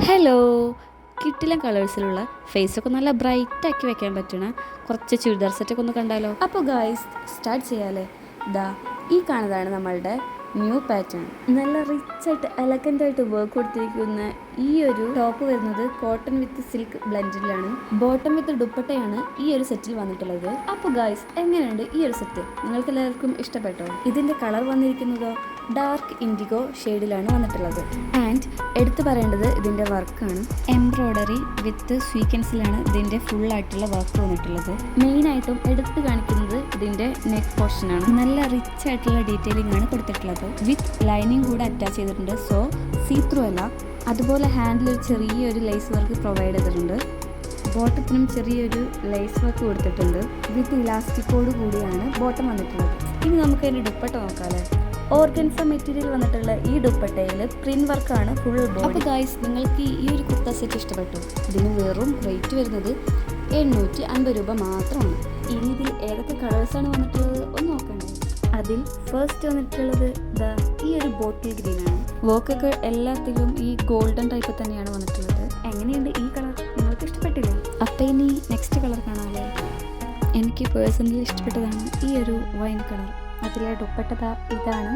Hello, കിട്ടില്ല കളേഴ്സിലുള്ള ഫേസൊക്കെ നല്ല bright ആക്കി വെക്കാൻ പറ്റണ കുറച്ച് ചുരിദാർ സെറ്റൊക്കെ ഒന്ന് കണ്ടാലോ. അപ്പോൾ ഗായ്സ് സ്റ്റാർട്ട് ചെയ്യാല്ലേ. ദാ ഈ കാണുന്നതാണ് നമ്മളുടെ ന്യൂ പാറ്റേൺ. നല്ല റിച്ച് ആയിട്ട് എലഗൻ്റ് ആയിട്ട് വർക്ക് കൊടുത്തിരിക്കുന്ന ഈ ഒരു ടോപ്പ് വരുന്നത് കോട്ടൺ വിത്ത് സിൽക്ക് ബ്ലെൻഡിലാണ്. ബോട്ടം വിത്ത് ദുപ്പട്ടയാണ് ഈ ഒരു സെറ്റിൽ വന്നിട്ടുള്ളത്. അപ്പോൾ ഗായ്സ് എങ്ങനെയുണ്ട് ഈ ഒരു സെറ്റ്? നിങ്ങൾക്ക് എല്ലാവർക്കും ഇഷ്ടപ്പെട്ടോ? ഇതിന്റെ കളർ വന്നിരിക്കുന്നതോ ഡാർക്ക് ഇൻഡിഗോ ഷെയ്ഡിലാണ് വന്നിട്ടുള്ളത്. ആൻഡ് എടുത്തു പറയേണ്ടത് ഇതിന്റെ വർക്കാണ്. എംബ്രോയ്ഡറി വിത്ത് സ്വീക്വൻസിലാണ് ഇതിന്റെ ഫുൾ ആയിട്ടുള്ള വർക്ക് വന്നിട്ടുള്ളത്. മെയിൻ ആയിട്ടും എടുത്തു കാണിക്കുന്നത് ഇതിന്റെ നെക്ക് പോർഷനാണ്. നല്ല റിച്ച് ആയിട്ടുള്ള ഡീറ്റെയിലിംഗ് ആണ് കൊടുത്തിട്ടുള്ളത്. വിത്ത് ലൈനിങ് കൂടെ അറ്റാച്ച് ചെയ്തിട്ടുണ്ട്. സോ സീ ത്രൂ അല്ല. അതുപോലെ ഹാൻഡിൽ ഒരു ചെറിയൊരു ലേസ് വർക്ക് പ്രൊവൈഡ് ചെയ്തിട്ടുണ്ട്. ബോട്ടത്തിനും ചെറിയൊരു ലേസ് വർക്ക് കൊടുത്തിട്ടുണ്ട്. വിത്ത് ഇലാസ്റ്റിക്കോട് കൂടിയാണ് ബോട്ടം വന്നിട്ടുള്ളത്. ഇനി നമുക്ക് അതിന്റെ ദുപ്പട്ട നോക്കാമല്ലേ. ഓർഗൻസ മെറ്റീരിയൽ വന്നിട്ടുള്ള ഈ ദുപ്പട്ടയിൽ പ്രിന്റ് വർക്കാണ് ഫുൾ ബോഡി. അപ്പോൾ ഗായ്സ് നിങ്ങൾക്ക് ഈ ഒരു കുർത്ത സെറ്റ് ഇഷ്ടപ്പെട്ടു? ഇതിന് വെറും റേറ്റ് വരുന്നത് 850 രൂപ മാത്രമാണ്. ഇനി ഇതിൽ ഏതൊക്കെ കളേഴ്സാണ് വന്നിട്ടുള്ളത് ഒന്ന് നോക്കണ്ടേ. അതിൽ ഫസ്റ്റ് വന്നിട്ടുള്ളത് ഈ ഒരു ബോട്ടിൽ ഗ്രീൻ ആണ്. വർക്കൊക്കെ എല്ലാത്തിലും ഈ ഗോൾഡൻ ടൈപ്പ് തന്നെയാണ് വന്നിട്ടുള്ളത്. എങ്ങനെയുണ്ട് ഈ കളർ? നിങ്ങൾക്ക് ഇഷ്ടപ്പെട്ടില്ലേ? അപ്പം ഇനി നെക്സ്റ്റ് കളർ കാണാമല്ലേ. എനിക്ക് പേഴ്സണലി ഇഷ്ടപ്പെട്ടതാണ് ഈ ഒരു വൈൻ കളർ. അതിലെ ദുപ്പട്ട ഇതാണ്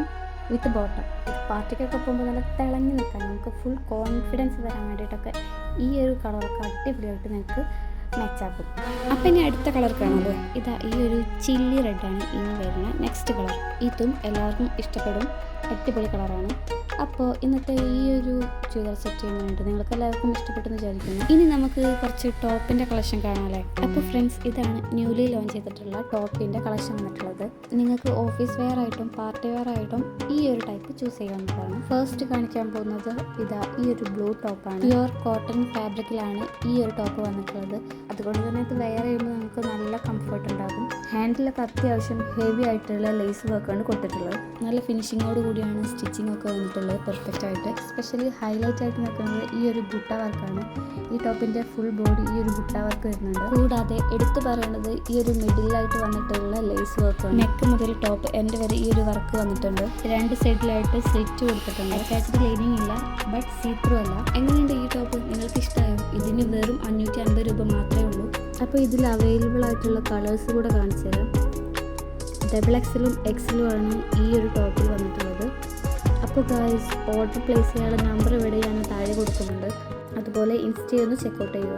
വിത്ത് ബോട്ടം. പാർട്ടിക്കൊക്കെ പോകുമ്പോൾ നല്ല തിളങ്ങി നിൽക്കാൻ നമുക്ക് ഫുൾ കോൺഫിഡൻസ് തരാൻ വേണ്ടിയിട്ടൊക്കെ ഈ ഒരു കളറൊക്കെ അടിപൊളിയായിട്ട് നിങ്ങൾക്ക് മാച്ചാക്കും. അപ്പം ഇനി അടുത്ത കളർ കാണാമല്ലോ. ഇതാ ഈ ഒരു ചില്ലി റെഡാണ് ഇനി വരുന്ന നെക്സ്റ്റ് കളർ. ഇതും എല്ലാവർക്കും ഇഷ്ടപ്പെടും. അടിപൊളി കളറാണ്. അപ്പോൾ ഇന്നത്തെ ഈ ഒരു ചുരിദാർ സെറ്റ് ചെയ്യുന്നുണ്ട് നിങ്ങൾക്ക് എല്ലാവർക്കും ഇഷ്ടപ്പെട്ടെന്ന് വിചാരിക്കുന്നു. ഇനി നമുക്ക് കുറച്ച് ടോപ്പിൻ്റെ കളക്ഷൻ കാണാമല്ലേ. അപ്പോൾ ഫ്രണ്ട്സ്, ഇതാണ് ന്യൂലി ലോഞ്ച് ചെയ്തിട്ടുള്ള ടോപ്പിൻ്റെ കളക്ഷൻ വന്നിട്ടുള്ളത്. നിങ്ങൾക്ക് ഓഫീസ് വെയർ ആയിട്ടും പാർട്ടി വെയർ ആയിട്ടും ഈ ഒരു ടൈപ്പ് ചൂസ് ചെയ്യാവുന്നതാണ്. ഫസ്റ്റ് കാണിക്കാൻ പോകുന്നത് ഇതാ ഈ ഒരു ബ്ലൂ ടോപ്പാണ്. പ്യുവർ കോട്ടൺ ഫാബ്രിക്കിലാണ് ഈ ഒരു ടോപ്പ് വന്നിട്ടുള്ളത്. അതുകൊണ്ട് തന്നെ ഇത് വെയർ ചെയ്യുമ്പോൾ നമുക്ക് നല്ല കംഫർട്ട് ഉണ്ടാകും. ഹാൻഡിലൊക്കെ അത്യാവശ്യം ഹെവി ആയിട്ടുള്ള ലേസ് വർക്കാണ് കൊടുത്തിട്ടുള്ളത്. നല്ല ഫിനിഷിങ്ങോട് കൂടിയാണ് സ്റ്റിച്ചിങ് ഒക്കെ വന്നിട്ടുള്ളത് പെർഫെക്റ്റ് ആയിട്ട്. എസ്പെഷ്യലി ഹൈലൈറ്റ് ആയിട്ട് നിൽക്കുന്നത് ഈ ഒരു ബുട്ട വർക്കാണ്. ഈ ടോപ്പിൻ്റെ ഫുൾ ബോഡി ഈ ഒരു ബുട്ട വർക്ക് വരുന്നുണ്ട്. കൂടാതെ എടുത്തു പറയേണ്ടത് ഈ ഒരു മിഡിലായിട്ട് വന്നിട്ടുള്ള ലേസ് വർക്കാണ്. നെക്ക് മുതൽ ടോപ്പ് എൻഡ് വരെ ഈ ഒരു വർക്ക് വന്നിട്ടുണ്ട്. രണ്ട് സൈഡിലായിട്ട് സ്ലിറ്റ് കൊടുത്തിട്ടുണ്ട്. അറ്റാച്ച്ഡ് ലൈനിങ് ഇല്ല, ബട്ട് സീ ത്രൂ അല്ല. എങ്ങനെയുണ്ട് ഈ ടോപ്പ്? നിങ്ങൾക്ക് ഇഷ്ടമായോ? ഇതിന് വെറും 550 രൂപ മാത്രമേ ഉള്ളൂ. അപ്പോൾ ഇതിൽ അവൈലബിൾ ആയിട്ടുള്ള കളേഴ്സ് കൂടെ കാണിച്ചു തരാം. XXL XL ആണ് ഈ ഒരു ടോപ്പിൽ വന്നിട്ടുള്ളത്. അപ്പോൾ ഗായ്സ് ഓർഡർ പ്ലേസ് ചെയ്യാനുള്ള നമ്പർ ഇവിടെ ഞാൻ താഴെ കൊടുക്കുന്നുണ്ട്. അതുപോലെ ഇൻസ്റ്റയിൽ ഒന്ന് ചെക്കൗട്ട് ചെയ്യുക.